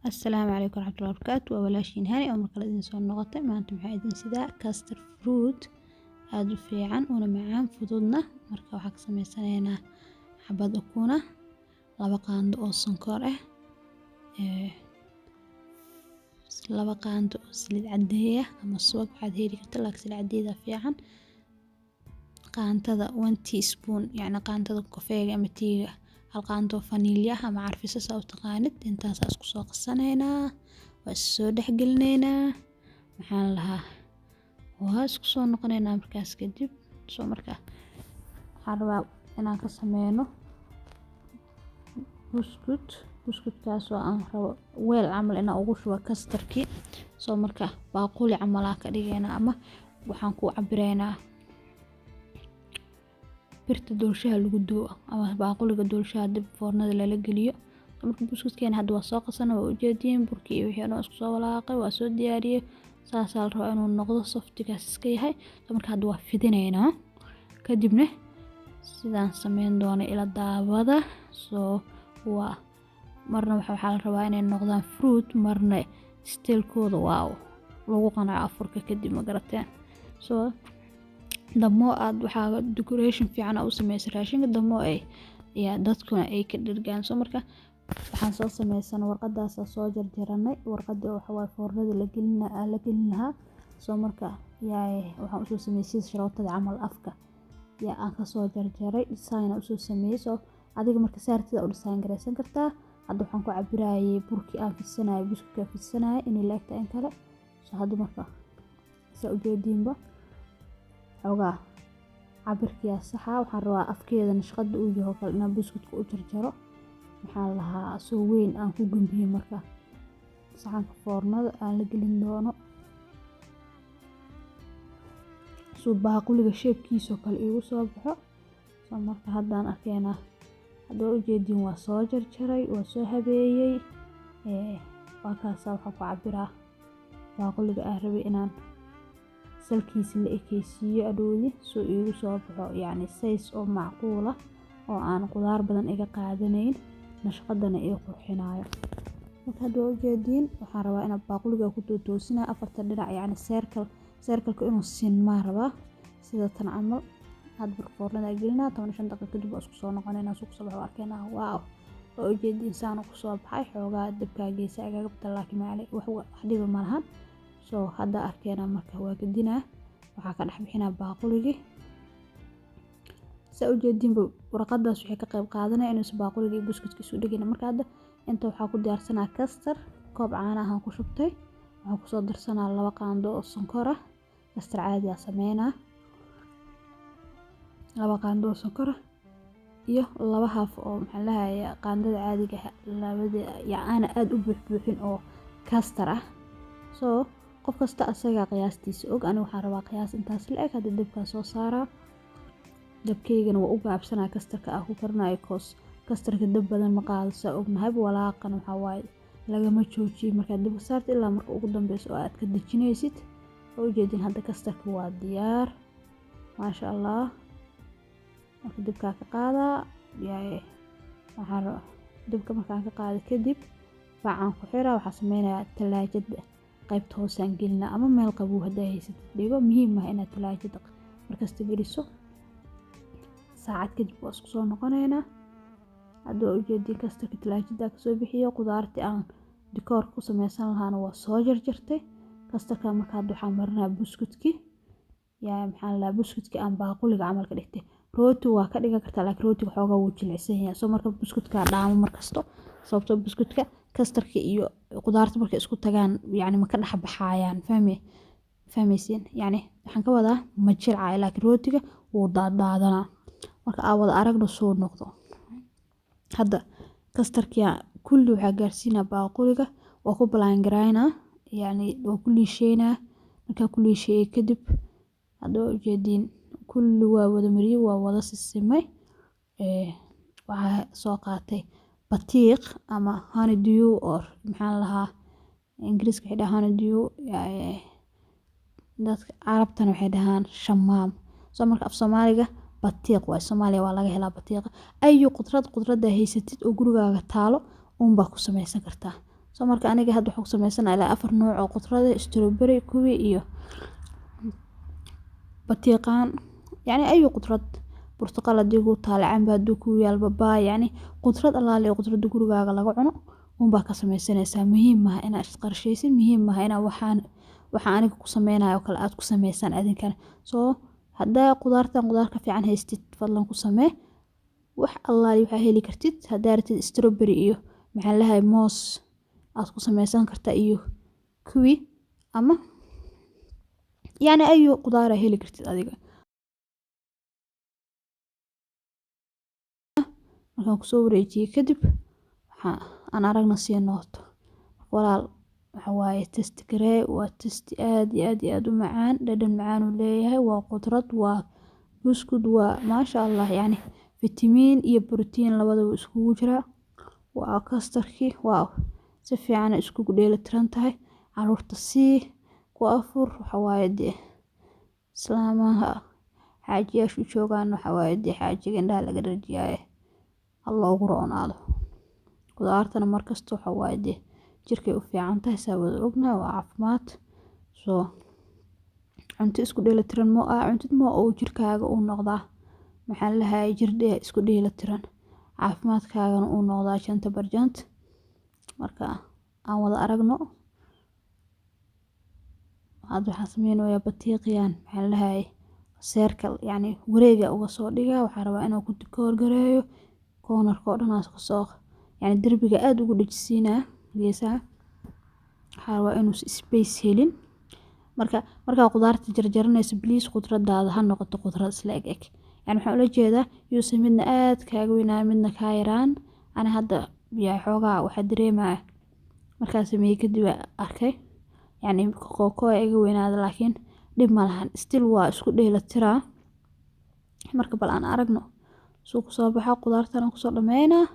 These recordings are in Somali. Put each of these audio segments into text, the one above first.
Asalaamu calaykum waraxmatullahi wabarakaatu. Waa walaashiin Hani oo markale idin soo noqotay. Maanta waxaa idin sidaa custard fruit aad u fiican una macaan fududna. Marka waxaa ka sameysanaynaa xabad ukuna, 2 qaando oo sonkor ah, 2 qaando oo saliid cadeey ah ama subag waxaad heli kartaa laakiin saliid cadeeyda fiican. Qaantada 1 teaspoon yacni qaantada kafeega ama teega, 1 qaando vanilya ama carfisa saa u taqaanid. Intaas isku soo qasanaynaa, waa soo dhexgelinaynaa. Maxaan lahaa waa isku soo noqonaynaa markaas kadib. Soo markaa waxaan rabaa inaan ka sameyno buskutkaas oo aan rabo weel camal inaan ugu shubo custardki. Soo markaa baaquli camal aan ka dhigaynaa ama waxaan ku cabiraynaa birta doolshaha lagu dubo ama baaquliga doolshaha dib foornada lala geliyo. Marka buskutkeena hadda waa soo qasanay, waa ujeediyeen burkii iyo wixii dhan isku soo walaaqay, waa soo diyaariyay. Saas la rabo inuu noqdo softigaas iska yahay. Soo markaa hadda waa fidinaynaa. Kadibna sidaan sameyn doona ila daawada. Soo waa marna waxaa la rabaa inay noqdaan fruit marna steelkooda waaw lagu qanaco afurka kadib ma garateen. Soo damo aad waxaa decoration fiican u sameysay raashinka damo ay dadkuna ay ka dhirgaan. Soo markaa waxaan soo sameysana warqadaas soo jarjaranay. Warqada waxa waa foornada la gelinaha. Soo markaa waxaan u soo sameysay sharootada camal afka aan ka soo jarjaray design u soo sameeyay. Soo adiga marka saartida u design gareysan kartaa. Hadda waxaan ku cabiraayay burkii aan fidsanaay buskudka fidsanaay in la egta in kale. Soo hadda markaa sa ujeedinba ogaa cabirkiya saxa waxaan rabaa afkeeda nashqada uu yahay kale inaan buskudka u jarjaro. Maxaan lahaa soo weyn aan ku gumbiyo markaa saxanka foornada aan la gelin doono. Soo baaquliga shape-kiisa kale igu soo baxo. Soo markaa haddaan arkaynaa hadda ujeedin waa soo jarjaray, waa soo habeeyay. Waa kaas waxaan ku cabiraa baaquliga aan rabay inaan salkiisa la ekeysiiyo adhoodi soo igu soo baxo yacni size oo macquul ah oo aan qudaar badan iga qaadanayn nashqadana ay qurxinaayo. Marka hadda ujeedin waxaan rabaa inaan baaquliga ku toosinayo 4 dhinac yacni circle inuu sinmaa rabaa sida tan camal. Had burka foornada gelinaa 15 daqiiqo kadib isku soo noqonaynaa suuq sabax arkaynaa. Waaw oo ujeedin saan ku soo baxay xoogaa dabka geesa agaga badan laakiin macallin wax dhiba ma lahan. Soo hadda arkaynaa marka waa gadinaa waxaa ka dhex bixinaa baaquligi. Sa ujeedinba warqadaas waxay ka qayb qaadanay inuu baaquligi buskudka isu dhigina. Marka hadda inta waxaa ku diyaarsanaa custard koob caano ah ku shubtay. Waxaan ku soo darsanaa 2 qaando oo sonkor ah. Custard caadi ah sameynaa 2 qaando oo sonkor ah iyo 2 haaf oo maxaa la hayaa qaandada caadiga ah labada yaana aad u buuxin oo custard ah. Soo qof kasta asaga qiyaastiisa og ani waxaan rabaa qiyaas intaas la eg hadda dabka soo saaraa. Dabkeygana waa u gaabsanaa custardka ah ku karnaayo custardka dab badan ma qaadaysa ognahay walaaqan waxa waaye lagama joojiyo marka dab saarto ilaa marka ugu dambeeyo oo aad ka dejinaysid. Oo ujeedin hadda custardka waa diyaar maasha Allah. Marka dabka ka qaadaa waxaan dabka markaan ka qaado kadib waxaan ku xiraa waxaa sameynayaa talaajada qaybta hoose aan gelina ama meel qabow haday haysatid dhigo muhiim ah inaad talaajada markasta geliso. Saacad kadib waa isku soo noqonaynaa. Hadda ujeedin custardka talaajada ka soo bixiyo qudaartii aan decor ku sameysan lahaana waa soo jarjartay. Custardka marka hadda waxaan marinaa buskudki maxaan la buskudki aan baaquliga camal ka dhigtay. Rooti waa ka dhigan kartaa laakiin rootiga xoogaa wuu jilicsan yahay. Soo marka buskudka dhaamo markasto sababtoo buskudka custardka iyo qudaarta markay isku tagaan yacni ma ka dhex baxayaan fahmaysiin yacni waxaan ka wadaa ma jilcay laakiin rootiga wuu daadana marka aawada aragna soo noqdo. Hadda custardka kulli waxa gaarsiina baaquliga waa ku balaan garaynaa yacni waa ku liisheena marka ku liisheey kadib hadda ujeedin kulli waa wada mariyo waa wada sisimay. Waxaa soo qaatay batiiq ama honeydew or maxaan lahaa ingiriiska waxay dhahaan honeydew dadka carabtana waxay dhahaan shamaam. Soo marka af Soomaaliga batiiq waa Soomaaliya waa laga helaa batiiq ayu qudrada haysatid oo gurigaaga taalo baa ku sameysan kartaa. soo marka aniga hadda waxaan ku sameysanayaa ilaa 4 nooc oo qudrada strawberry kuwi iyo batiiqan yani ayu qudrad burtuqaal hadii ku taala canba haduu ku yaal babaay yani qudrad allaale qudrada gurigaaga laga cuno baa ka sameysanaysaa muhiim maaha inaad isqarsheysid muhiim maaha inaad waxaan aniga ku sameynayo kale aad ku sameysaan adinkana soo hadaa qudaartan qudaar ka fiican haystid fadlan ku samee wax allaale waxa heli kartid hadaa rabtid strawberry iyo maxaan lahaay moos aad ku sameysan kartaa iyo kuwi ama yani ayu qudaar heli kartid adiga markaan kusoo wareejiye kadib aan aragna sii noqoto walaal waxa waaye test garee waa test aad iyo aad u macaan dhadhan macaan uu leeyahay waa qudrad waa buskud waa maasha Allah yani vitamin iyo protein labadaba iskugu jira waa kastarki waaw si fiican isku dheelitiran tahay caruurta sii ku afur waxa waaye islaamaha xaajiyaashu joogaan waxa waaye xaajiga indhaha laga dharjiyay Allah ugu roonaado qudaartana markasta waxa waaye jirkay u fiican tahay sabab ognahay waa caafimaad soo cunto isku dheelitiran ma cuntid ma oo jirkaaga uu noqdaa maxaan lahaay jirdhe isku dheelitiran caafimaadkaagana uu noqdaa janta barjant marka aan wada aragno hadda waxaan sameynayaa batiiqyan maxaan lahaay circle yani wareega uga soo dhigaa waxaan rabaa inaan ku dikoor gareeyo cornerka oo dhan aan ka soo yani darbiga aad ugu dhajisiinaa geesaha waxaan rabaa inuu space helin marka qudaarta jarjaranaysa please qudradaada ha noqoto qudrad isla eg yani waxaan ula jeedaa yuusan midna aad kaaga weynaa midna kaa yaraan ana hadda biyaa xoogaa waxa dareemaya markaas sameeyay kadib arkay yani kooko iga weynaada laakiin dib ma lahan still waa isku dheelitiraa marka bal aan aragno soo ku soo baxa qudaartan ku soo dhameynaa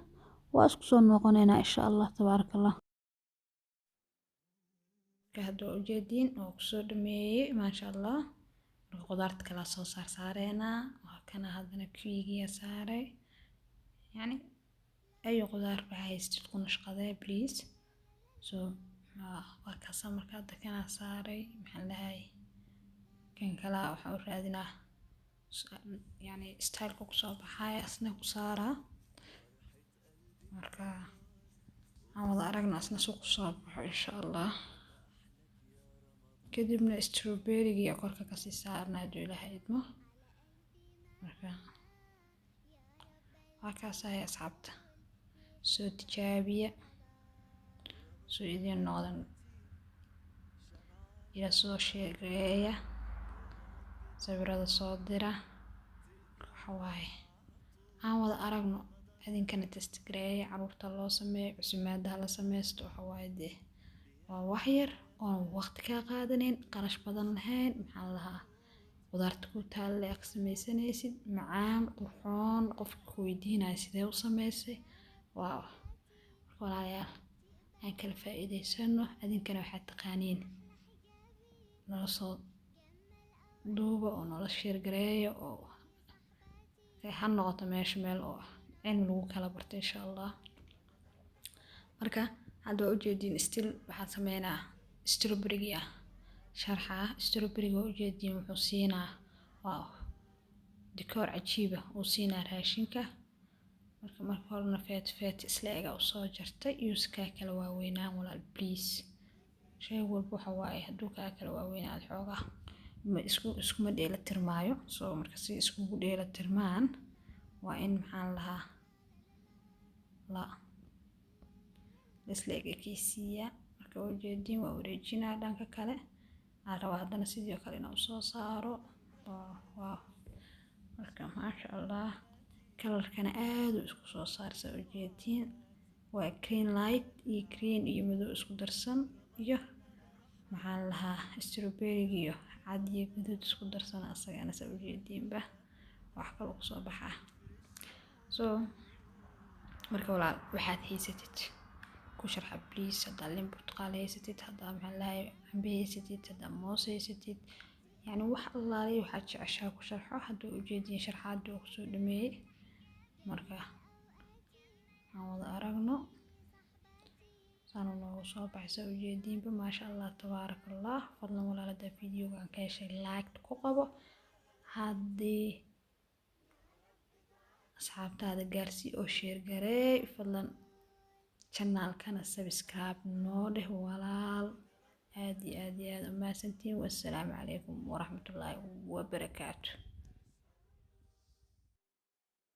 waa isku soo noqonaynaa insha Allah tabarakallah ka hadoo ujeedin oo ku soo dhameeyay maasha Allah qudaarta kala soo saareena waa kana hadana kiigiya saaray yani ayu qudaar baa haystid ku nashqaday please soo waa ka samarka hadda kana saaray maxaan lahaay kan kala waxa u raadinaa yani style ku soo baxay asna ku saara marka aan wada aragna asna soo ku soo baxo insha Allah kadibna strawberry iyo korka ka sii saarnaa ilaahay idmo marka waa ka saay asxaabta soo tijaabiya soo idin noqdan ila soo sheegeeya sawirada soo dira waxa waaye aan wada aragno idinkana test gareeya caruurta loo sameeyo cusmaadaha la sameysto waxa waaye waa wax yar oo waqti ka qaadanin qarash badan lahayn maxaa lahaa qudaarta ku taal ee sameysanaysid macaan qurxoon qofka weydiinaya sidee u sameysay waaw walaalayaal aan kala faa'iideysano idinkana waxaad taqaaniin nala soo duuba oo nala share gareeyo oo ha noqoto meesha meel oo cilmi lagu kala barto insha Allah marka hadda ujeedin still waxaan sameynaa strawberry sharxa strawberry ujeedin wuxuu siinaa waaw dikoor cajiib ah oo siinaa raashinka marka horena feet isla ega u soo jartay iyo iska kala waaweynaan walaal please shay walba waxa waaye haduu ka kala waaweynaad xoogaa ma isku ma dheela tirmaayo soo marka si isku dheela tirmaan waa in maxaan lahaa la isla ega kiisiya marka ujeedin waa wareejinaa dhanka kale aan rabaa hadana sidoo kale inaan soo saaro waa marka maasha Allah kalarkana aad u isku soo saarsa ujeedin waa green light iyo green iyo madow isku darsan iyo maxaan lahaa strawberry iyo cad iyo guduud isku darsan asagana soo ujeedinba wax kale ku soo baxa soo marka walaal waxaad haysatid ku sharxa please hada leen burtuqaal haysatid hada maxaan lahaay cambe haysatid hada moos haysatid yani wax allaale waxaad jeceshaa ku sharxo hada ujeedin sharxaad oo ku soo dhameeyay marka aan wada aragno saan noogu soo baxay ujeediinba maasha allah tabaarakallah. Fadlan walaalada videoga aan ka heshay like ku qabo haddii asxaabtaada gaarsii oo share garee fadlan channelkana subscribe noo dheh walaal aad iyo aad u mahadsantiin. Wassalaamu calaykum waraxmatullaahi wabarakaatuh.